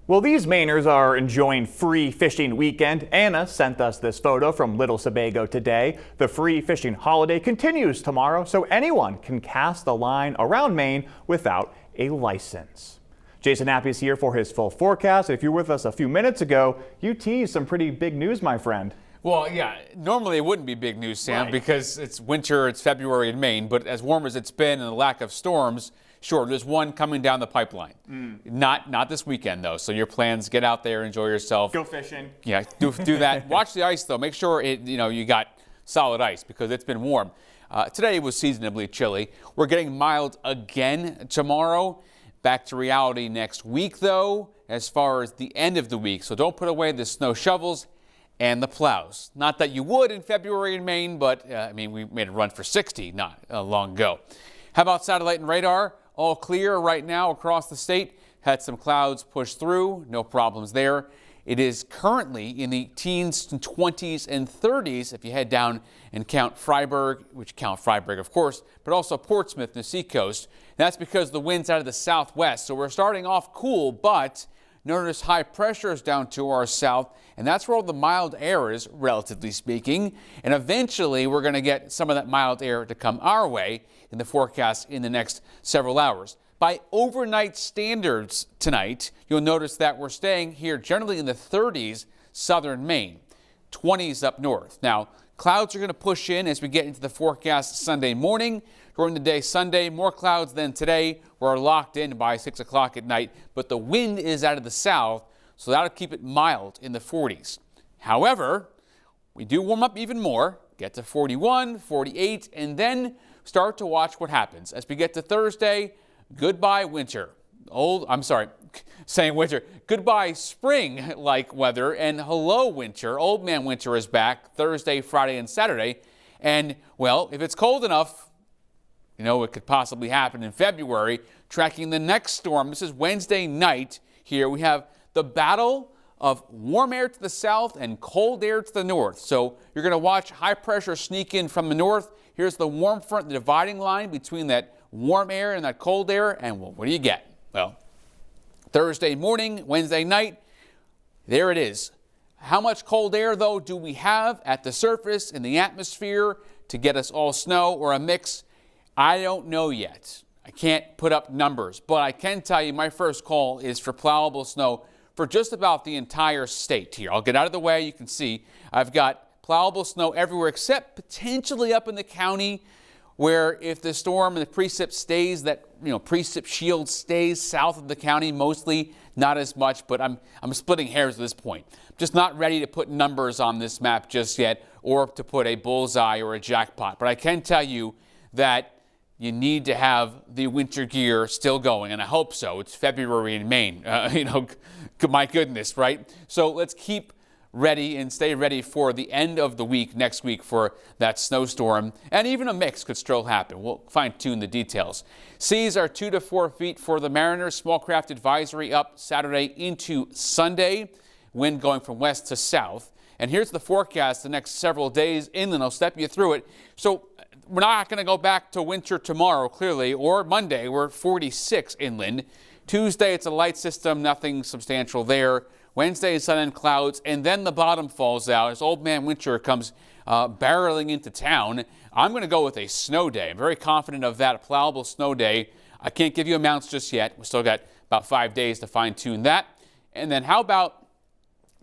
Well, these Mainers are enjoying free fishing weekend. Anna sent us this photo from Little Sebago today. The free fishing holiday continues tomorrow, so anyone can cast a line around Maine without a license. Jason Appy is here for his full forecast. If you were with us a few minutes ago, you teased some pretty big news, my friend. Well, yeah, normally it wouldn't be big news, Sam, because it's winter, it's February in Maine, but as warm as it's been and the lack of storms, sure, there's one coming down the pipeline. Not this weekend, though, so your plans, get out there, enjoy yourself. Go fishing. Yeah, do that. Watch the ice, though. Make sure you got solid ice because it's been warm. Today was seasonably chilly. We're getting mild again tomorrow. Back to reality next week, though, as far as the end of the week. So don't put away the snow shovels and the plows. Not that you would in February in Maine, but we made a run for 60 not long ago. How about satellite and radar? All clear right now across the state. Had some clouds push through, no problems there. It is currently in the teens and 20s and 30s if you head down and count Freiburg, which count Freiburg, of course, but also Portsmouth and the seacoast. That's because the wind's out of the southwest, so we're starting off cool, but notice high pressure is down to our south, and that's where all the mild air is, relatively speaking. And eventually, we're going to get some of that mild air to come our way in the forecast in the next several hours. By overnight standards tonight, you'll notice that we're staying here generally in the 30s, southern Maine, 20s up north. Now, clouds are going to push in as we get into the forecast Sunday morning. During the day Sunday, more clouds than today. We're locked in by 6 o'clock at night, but the wind is out of the south, so that'll keep it mild in the 40s. However, we do warm up even more, get to 41, 48, and then start to watch what happens. As we get to Thursday, goodbye winter. Saying winter. Goodbye spring-like weather and hello winter. Old man winter is back Thursday, Friday, and Saturday. And, well, if it's cold enough, it could possibly happen in February. Tracking the next storm, this is Wednesday night here. We have the battle of warm air to the south and cold air to the north. So you're going to watch high pressure sneak in from the north. Here's the warm front, the dividing line between that warm air and that cold air. And what do you get? Well, Thursday morning, Wednesday night, there it is. How much cold air, though, do we have at the surface in the atmosphere to get us all snow or a mix? I don't know yet. I can't put up numbers, but I can tell you my first call is for plowable snow for just about the entire state here. I'll get out of the way. You can see I've got plowable snow everywhere except potentially up in the county where if the storm and the precip stays, that precip shield stays south of the county, mostly not as much, but I'm splitting hairs at this point. Just not ready to put numbers on this map just yet or to put a bullseye or a jackpot. But I can tell you that you need to have the winter gear still going, and I hope so. It's February in Maine. My goodness, right? So let's keep ready and stay ready for the end of the week, next week, for that snowstorm. And even a mix could still happen. We'll fine-tune the details. Seas are 2 to 4 feet for the Mariners. Small craft advisory up Saturday into Sunday. Wind going from west to south. And here's the forecast the next several days inland. I'll step you through it. So we're not going to go back to winter tomorrow, clearly, or Monday. We're 46 inland. Tuesday, it's a light system, nothing substantial there. Wednesday, sun and clouds, and then the bottom falls out as old man winter comes barreling into town. I'm going to go with a snow day. I'm very confident of that, a plowable snow day. I can't give you amounts just yet. We still got about 5 days to fine-tune that. And then how about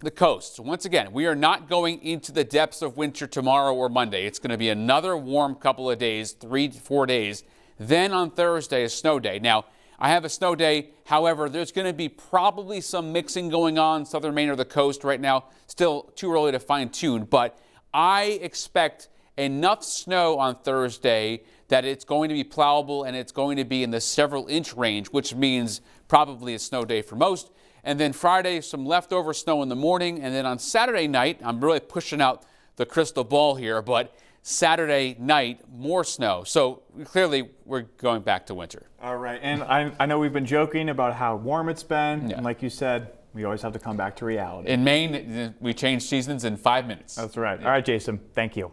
the coast? So once again, we are not going into the depths of winter tomorrow or Monday. It's going to be another warm couple of days, 3 to 4 days. Then on Thursday, a snow day. Now, I have a snow day. However, there's going to be probably some mixing going on southern Maine or the coast right now. Still too early to fine-tune, but I expect enough snow on Thursday that it's going to be plowable and it's going to be in the several inch range, which means probably a snow day for most. And then Friday, some leftover snow in the morning. And then on Saturday night, I'm really pushing out the crystal ball here, but Saturday night, more snow. So clearly, we're going back to winter. All right. And I know we've been joking about how warm it's been. Yeah. And like you said, we always have to come back to reality. In Maine, we change seasons in 5 minutes. That's right. All right, Jason. Thank you.